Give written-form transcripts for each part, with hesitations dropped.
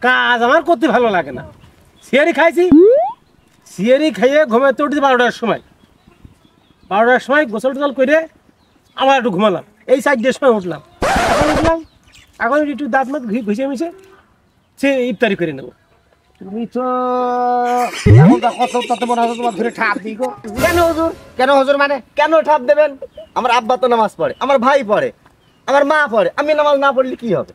কাজ আমার করতে ভালো লাগে না। সিয়ারি খাইছি, সিয়ারি খাইয়ে ঘুমাতে উঠেছি 12টার সময়। 12টার সময় গোসল টোসল করে আবার একটু ঘুমালাম, এই 4টার সময় উঠলাম। এখন একটু দাঁত মাত ঘুষে মিশে সে ইফতারি করে নেবো। তুমি তো কত মনে হয় তোমার ধরে ঠাপ দিই গো। কেন হুজুর মানে কেন ঠাপ দেবেন? আমার আব্বা তো নামাজ পড়ে, আমার ভাই পড়ে, আমার মা পড়ে, আমি নামাজ না পড়লে কি হবে?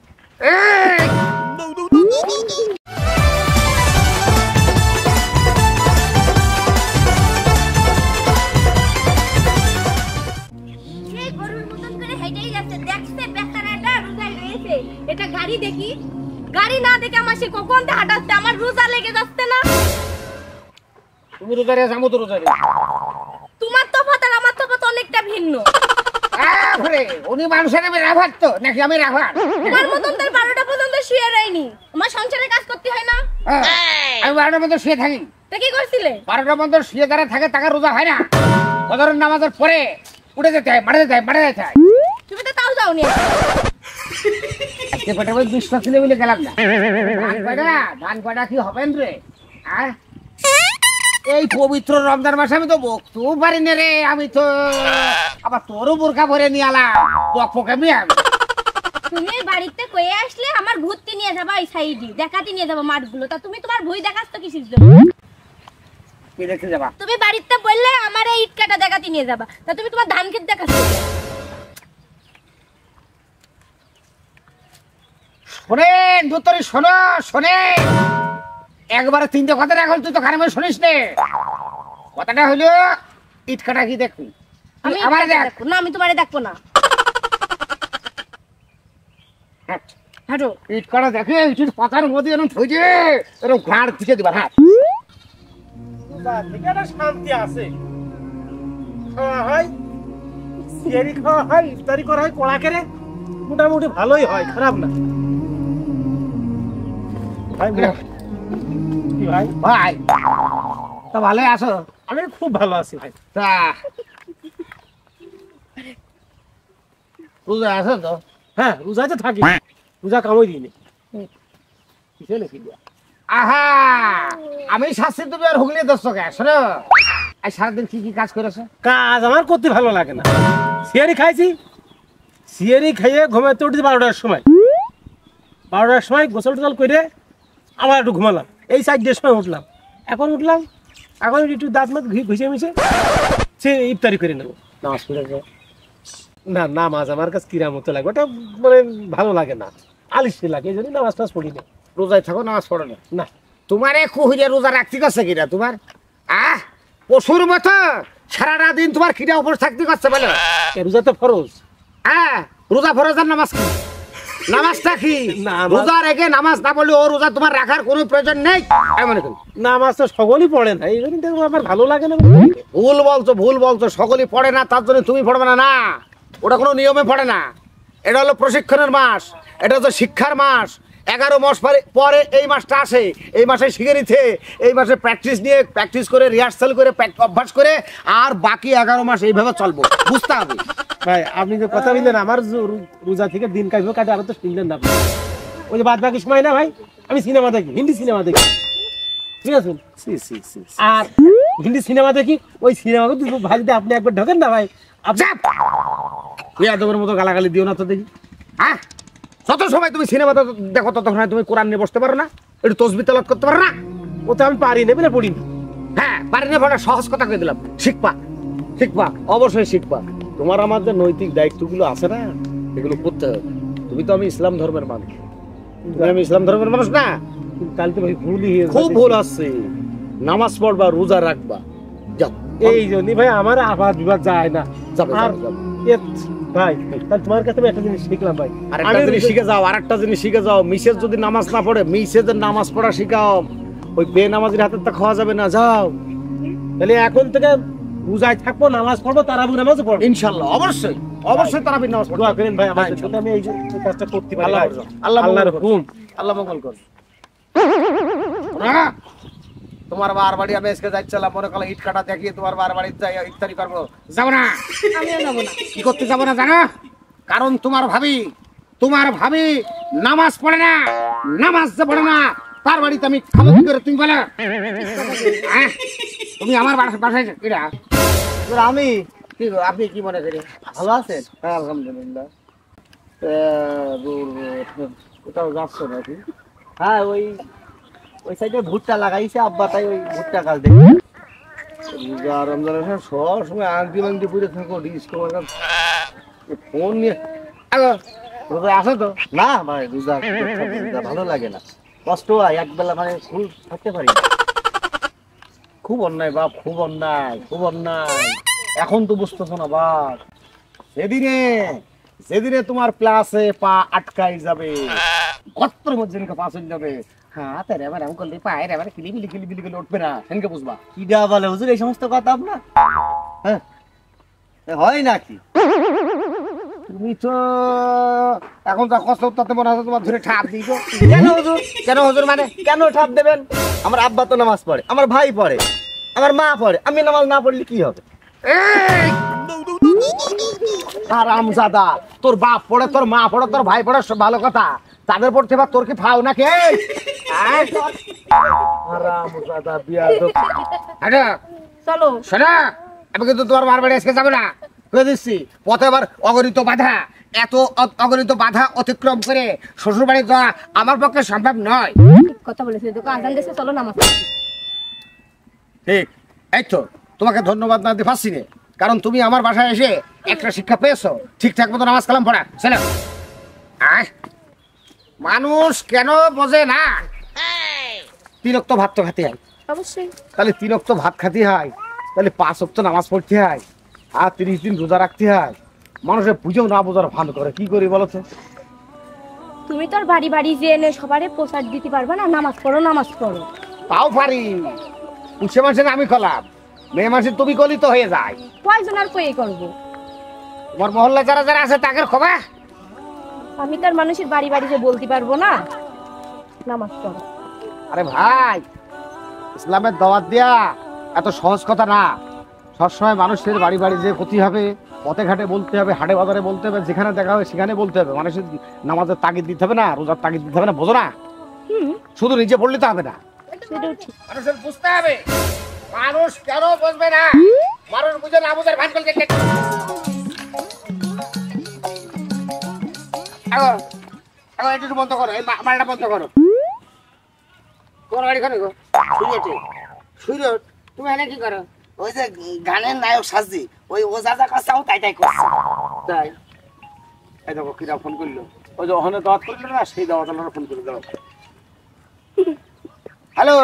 এটা গাড়ি দেখি, গাড়ি না দেখে আমার সে কখন হাঁটাচ্ছে, আমার রোজা লেগে যাচ্ছে না? তুমি রোজা রেখে যাবো তো রোজা রেখে। তোমার তফাৎ আর আমার তফাৎ অনেকটা ভিন্ন। উনি মানুষের রাভার তো নাকি আমি রাভার? তোমার মতন তার 12টা পর্যন্ত শুয়ে রইনি, আমার সংসারে কাজ করতে হয় না? আমি 12টার মধ্যে শুয়ে থাকি। তা কি করছিলে? 12টার মধ্যে শুয়ে যারা থাকে তাকে রোজা হয় না। ফজরের নামাজের পরে উঠে যেতে হয়, মাঠে যেতে হয়, মাঠে যেতে হয়। তুমি তো তাও যাওনি। বিশ্বাস ছিল বলে গেলাম না। ধান কয়টা কি হবেন রে? এই পবিত্র রমজান মাসে আমি তো বকতেও পারি না রে। আমি তো আবার তোরও বোরকা ভরে নিয়ে আলাম, বকপকে আমি। তুমি বাড়িতে কয়ে আসলে আমার ঘুরতে নিয়ে যাবা, ওই সাইডে দেখাতে নিয়ে যাবো মাঠগুলো। তা তুমি তোমার ভুই দেখাস তো কিসের জন্য? কি দেখতে যাবা? তুমি বাড়িতে বললে আমার এই ইট কাটা দেখাতে নিয়ে যাবা, তা তুমি তোমার ধান ক্ষেত দেখাচ্ছ। শোনেন দুতরি, শোনো শোনেন, একবারে 3টে কথা এখন তুই তো কানে মনে শুনিস নে। কথাটা হলো ইট কাটা কি দেখবি? আমি আমার দেখবো না, আমি তোমারে দেখবো না। হাঁটো, ইট কাটা দেখে ইট পাতার মধ্যে এরকম থইছে, এরকম ঘাড় দিকে দিবা। হ্যাঁ শান্তি আছে, খাওয়া হয়, সিয়ারি খাওয়া হয়, ইফতারি করা হয় কড়া করে, মোটামুটি ভালোই হয়, খারাপ না। ভাই ভাই ভাই তা ভালোই আছো? আমি খুব ভালো আছি ভাই। তা রোজা আছো তো? হ্যাঁ রোজাতে থাকি, রোজা কামই দিই নাকি। আহা, আমি শাস্তি তুমি আর হুগলি দোষ কে শোনো। আর সারাদিন কি কি কাজ করেছো? কাজ আমার করতে ভালো লাগে না। সিয়ারি খাইছি, সিয়ারি খাইয়ে ঘুমাতে উঠেছি 12টার সময়। 12টার সময় গোসল টোসল করে আবার একটু ঘুমালাম, এই 4টার সময় উঠলাম। এখন একটু দাঁত মাত ঘুষে মিশে সে ইফতারি করে নেবো। নামাজ পড়েছো? না, নামাজ আমার কাছে কিরা মতো লাগে, ওটা মানে ভালো লাগে না, আলিশি লাগে, এই জন্য নামাজ টাজ পড়ি না। রোজায় থাকো, নামাজ পড়ো না? না। তোমার কুহিরে রোজা রাখতে করছে কিনা তোমার? পশুর মতো সারাটা দিন তোমার কিরা উপর থাকতে করছে বলো? রোজা তো ফরজ। রোজা ফরজ আর নামাজ কি? নামাজটা কি? রোজা রেখে নামাজ না পড়লে ও রোজা তোমার রাখার কোনো প্রয়োজন নেই। নামাজ তো সকলেই পড়ে না, এই জন্য আমার ভালো লাগে না। ভুল বলছো, সকলেই পড়ে না তার জন্য তুমি পড়বে না? না, ওটা কোনো নিয়মে পড়ে না। এটা হলো প্রশিক্ষণের মাস, এটা হচ্ছে শিক্ষার মাস। 11 মাস পরে এই মাসটা আসে, এই মাসে শিখে নিতে, এই মাসে প্র্যাকটিস করে রিহার্সাল করে অভ্যাস করে আর বাকি 11 মাস এইভাবে চলবো, বুঝতে হবে। ভাই আপনি যে কথা বললেন আমার রোজা থেকে দিন কাটে, আরো তো শুনলেন না। ওই যে বাদ বাকি সময় না ভাই আমি সিনেমা দেখি, হিন্দি সিনেমা দেখি, ঠিক আছে? আর হিন্দি সিনেমা দেখি, ওই সিনেমা ভাইতে আপনি একবার ঢোকেন না ভাই, আপনার মতো গালাগালি দিও না তো দেখি। যত সময় তুমি সিনেমা দেখো ততক্ষণ তুমি কোরআন নিয়ে বসতে পারো না, একটু তাসবিহ তেলাওয়াত করতে পারো না? ও তো আমি পারি না বলে পড়ি না। হ্যাঁ পারি না পড়া, সহজ কথা কয়ে দিলাম। শিখবা, অবশ্যই শিখবা। তোমার আমার যে নৈতিক দায়িত্বগুলো আছে না, এগুলো করতে হবে। তুমি তো আমি ইসলাম ধর্মের মানুষ, আমি ইসলাম ধর্মের মানুষ না? কাল তো ভাই ভুলই হয়েছে, খুব ভুল আছে। নামাজ পড়বা, রোজা রাখবা, যাও। এই জন্য ভাই আমার আবার বিবাদ যায় না। ভাই তোমার কাছে আমি একটা জিনিস শিখলাম ভাই, আরেকটা জিনিস শিখে যাও। মিসেস যদি নামাজ না পড়ে, মিসেসের নামাজ পড়া শিখাও। ওই বেনামাজির হাতে তা খাওয়া যাবে না, যাও। তাহলে এখন থেকে রোজায় থাকবো, নামাজ পড়বো, তারাবি নামাজ পড়বো ইনশাআল্লাহ। অবশ্যই তারাবি নামাজ পড়বো। দোয়া করেন ভাই আমার জন্য, আমি এই কাজটা করতে পারি। আল্লাহর হুকুম, আল্লাহ মঙ্গল করুন। তোমার বার বাড়ি আমি আজকে যাচ্ছিলাম, মনে করলাম ইট কাটা দেখিয়ে তোমার বার বাড়িতে যাই ইফতারি করবো। যাবো না। আমিও যাবো না। কি করতে যাবো না জানো? কারণ তোমার ভাবি তোমার ভাবি নামাজ পড়ে না, নামাজ যে পড়ে না তার বাড়িতে আমি খাবো কি করে তুমি বলো? হ্যাঁ? তুমি আমার বাসায় কিরা আমি কি গো, আপনি কি মনে করেন? ভালো আছেন? হ্যাঁ, আলহামদুলিল্লাহ। কোথাও যাচ্ছ নাকি? হ্যাঁ, ওই সাইডে ভুট্টা লাগাইছে আব্বা, তাই ওই ভুট্টা গাছ দেখি। রোজা রমজানের সব সময় আংটি মাংটি পুড়ে থাকো, ডিস তোমার কাছে ফোন নিয়ে রোজা আসো তো? না ভাই, রোজা ভালো লাগে না, কষ্ট হয় একবেলা, মানে ফুল থাকতে পারি না। খুব অন্যায় বাপ, খুব অন্যায়, খুব অন্যায়। এখন তো বুঝতেছো না বাপ, সেদিনে তোমার প্লাসে পা আটকাই যাবে, গর্তের মধ্যে পা চলে যাবে। হ্যাঁ, তাই রে এম করলে পায়ের এবারে কিলিবিলি কিলিবিলি করে উঠবে না, সেনকে বুঝবা। কি দেওয়া বলে হুজুর এই সমস্ত কথা আপনার? হ্যাঁ, হয় নাকি? তুমি তো এখন যা কষ্ট তাতে মনে হয় তোমার ধরে ঠাপ দিই তো। কেন হুজুর? কেন হুজুর মানে কেন ঠাপ দেবেন? আমার আব্বা তো নামাজ পড়ে, আমার ভাই পড়ে, আমার মা পড়ে, আমি নামাজ না পড়লে কি হবে? হারামজাদা, তোর বাপ পড়ে, তোর মা পড়ে, তোর ভাই পড়ে, সব ভালো কথা। তাদের পড়তে বা তোর কি ফাও নাকি? হারামজাদা বিয়াদব। আরে চলো শোনা, আমি কিন্তু তোমার মার বাড়ি আজকে যাবো না, কয়ে দিচ্ছি। পথে আবার অগণিত বাধা, এত অগণিত বাধা অতিক্রম করে শ্বশুর বাড়ি যাওয়া আমার পক্ষে সম্ভব নয়। ঠিক কথা বলেছে, তোকে আজান দিয়েছে, চলো নামাজ পড়ি। ঠিক, এই তো তোমাকে ধন্যবাদ না দিতে পারছি না, কারণ তুমি আমার বাসায় এসে একটা শিক্ষা পেয়েছো, ঠিকঠাক মতো নামাজ কালাম পড়া। চলো। মানুষ কেন বোঝে না? 3 ওয়াক্ত ভাত তো খেতে হয়, অবশ্যই। তাহলে 3 ওয়াক্ত ভাত খেতে হয়, তাহলে 5 ওয়াক্ত নামাজ পড়তে হয়, আর 30 দিন রোজা রাখতে হয়। মানুষের বুঝেও না বোঝার ভান করে, কি করি বলো তো? তুমি তো আর বাড়ি বাড়ি যেয়ে এনে সবারে প্রসাদ দিতে পারবে না, নামাজ পড়ো নামাজ পড়ো। তাও পারি, পুষে মাসে আমি কলাম, মেয়ে মাসে তুমি কলি তো হয়ে যায়। কয়জন আর কয়ে করবো? তোমার মহল্লা যারা যারা আছে তাদের খবর আমি তো আর মানুষের বাড়ি বাড়ি যে বলতে পারবো না নামাজ পড়ো। আরে ভাই, ইসলামের দাওয়াত দেয়া এত সহজ কথা না। সবসময় মানুষের বাড়ি বাড়ি যে ক্ষতি হবে, পথে ঘাটে বলতে হবে, হাটে বাজারে বলতে হবে, যেখানে দেখা হবে সেখানে বলতে হবে। মানুষের নামাজের তাগিদ দিতে হবে না, রোজার তাগিদ দিতে হবে না, বোঝো না? শুধু নিজে পড়লে তো হবে না, সেটাও ঠিক। মানুষের বুঝতে হবে। মানুষ কেন বুঝবে না? মানুষ বুঝে না, বুঝার ভান করতে একটু বন্ধ করো, এই মালটা বন্ধ করো। তোমার বাড়ি খানে গো? সুরট, তুমি এনে কি করো? ওই যে গানের নায়ক সাজি, ওই ও যা যা কাজ তাই তাই করছে। তাই এই দেখো কিরা ফোন করলো, ওই যে ওখানে দাওয়াত করলো না, সেই দাওয়াত আমরা ফোন করে দাও। হ্যালো,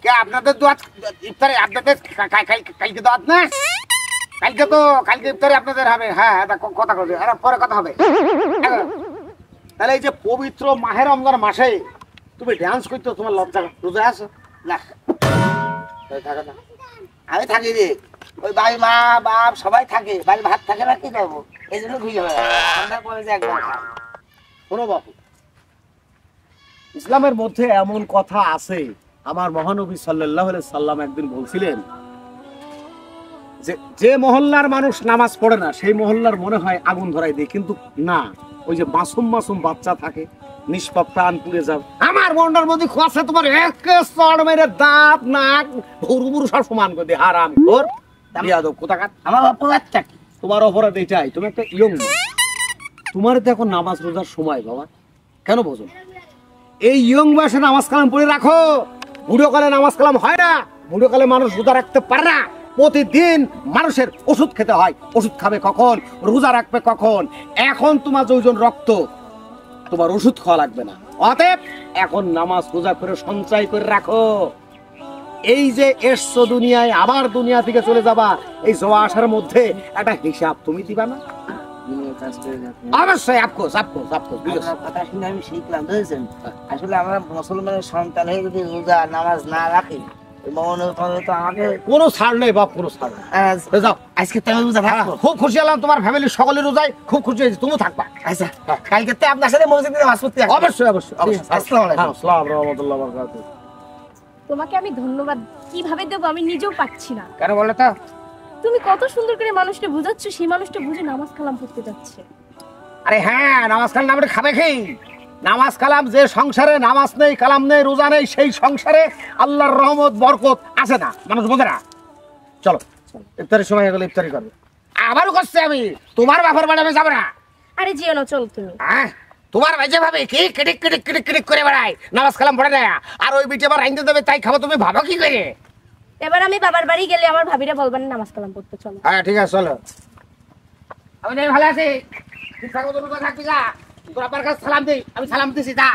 কে আপনাদের দাওয়াত ইফতারে? আপনাদের কালকে দাওয়াত না? কালকে ইফতারে আপনাদের হবে। হ্যাঁ, কথা কথা আর পরে কথা হবে। তাহলে এই যে পবিত্র মাহে রমজান মাসে তুমি ডান্স করতে তোমার লজ্জা রোজা আছে না? থাকা না, আমি থাকি রে, ওই ভাই মা বাপ সবাই থাকে, বাড়ি ভাত থাকে না, কি করবো? এই জন্য ঘুরে যাবে ঠান্ডা পরে যে একবার খাই। শোনো বাপু, ইসলামের মধ্যে এমন কথা আছে, আমার মহানবী সাল্লাল্লাহু আলাইহি সাল্লাম একদিন বলছিলেন যে যে মহল্লার মানুষ নামাজ পড়ে না সেই মহল্লার মনে হয় আগুন ধরাই দেয়, কিন্তু না, ওই যে মাসুম মাসুম বাচ্চা থাকে, নিষ্পাপ প্রাণ পুড়ে যাবে। আমার মনটার মধ্যে খোয়াছে তোমার এক চড় মেরে দাঁত নাক ভুরু ভুরু সব সমান করে দিয়ে হারাম তোর বিয়াদব কোথাকার। আমার অপরাধটা কি? তোমার অপরাধ এটাই, তুমি একটা ইয়ং, তোমার তো এখন নামাজ রোজার সময় বাবা, কেন বোঝো? এই ইয়ং বয়সে নামাজ কালাম পড়ে রাখো। বুড়ো কালে নামাজ কালাম হয় না, বুড়ো কালে মানুষ রোজা রাখতে পারে না। প্রতিদিন মানুষের ওষুধ খেতে হয়, ওষুধ খাবে কখন, রোজা রাখবে কখন। এখন তোমার যে ওজন রক্ত, তোমার ওষুধ খাওয়া লাগবে না। অতএব এখন নামাজ রোজা করে সঞ্চয় করে রাখো। এই যে এসছো দুনিয়ায়, আবার দুনিয়া থেকে চলে যাবা, এই যাওয়া আসার মধ্যে একটা হিসাব তুমি দিবা না? অবশ্যই আফকোর্স কথা শুনে আমি শিখলাম, বুঝেছেন? আসলে আমরা মুসলমানের সন্তান হয়ে যদি রোজা নামাজ না রাখি, তো আমাকে কোনো ছাড় নেই বাপ, কোনো ছাড় নেই। যাও, আজকে তো রোজা থাকবো। খুব খুশি হলাম, তোমার ফ্যামিলির সকলে রোজায় খুব খুশি হয়েছে, তুমিও থাকবা। আচ্ছা, কালকে তো আপনার সাথে মসজিদে নামাজ পড়তে আসবো। অবশ্যই অবশ্যই অবশ্যই। আসসালামু আলাইকুম। আসসালাম রাহমাতুল্লাহ ওয়া বারাকাতুহু। তোমাকে আমি ধন্যবাদ কিভাবে দেবো আমি নিজেও পাচ্ছি না। কেন বলো তো? তুমি কত সুন্দর করে মানুষটা বুঝাচ্ছ, সেই মানুষটা বুঝে নামাজ কালাম পড়তে যাচ্ছে। আরে হ্যাঁ, নামাজ কালাম না খাবে কি? নামাজ কালাম যে সংসারে নামাজ নেই, কালাম নেই, রোজা নেই, সেই সংসারে আল্লাহর রহমত বরকত আসে না, মানুষ বোঝে না। চলো ইফতারের সময় হয়ে গেলে ইফতারি করবে। আবারও করছে আমি, তোমার বাপের বাড়ি আমি যাবো না। আরে যেও না, চল তুমি। হ্যাঁ, তোমার ভাইজে ভাবে কি কিটিক কিটিক কিটিক কিটিক করে বেড়ায়, নামাজ কালাম পড়ে না, আর ওই বিটে আবার আইনতে দেবে তাই খাবো, তুমি ভাবো কি করে? এবার আমি বাবার বাড়ি গেলে আমার ভাবিরা বলবেন নামাজ কালাম পড়তে, চলো। হ্যাঁ ঠিক আছে চলো। আমি নেই ভালো আছি, ঠিক থাকবো, তোর থাকবি যা, তোর আব্বার কাছে সালাম দিই, আমি সালাম দিছি যা।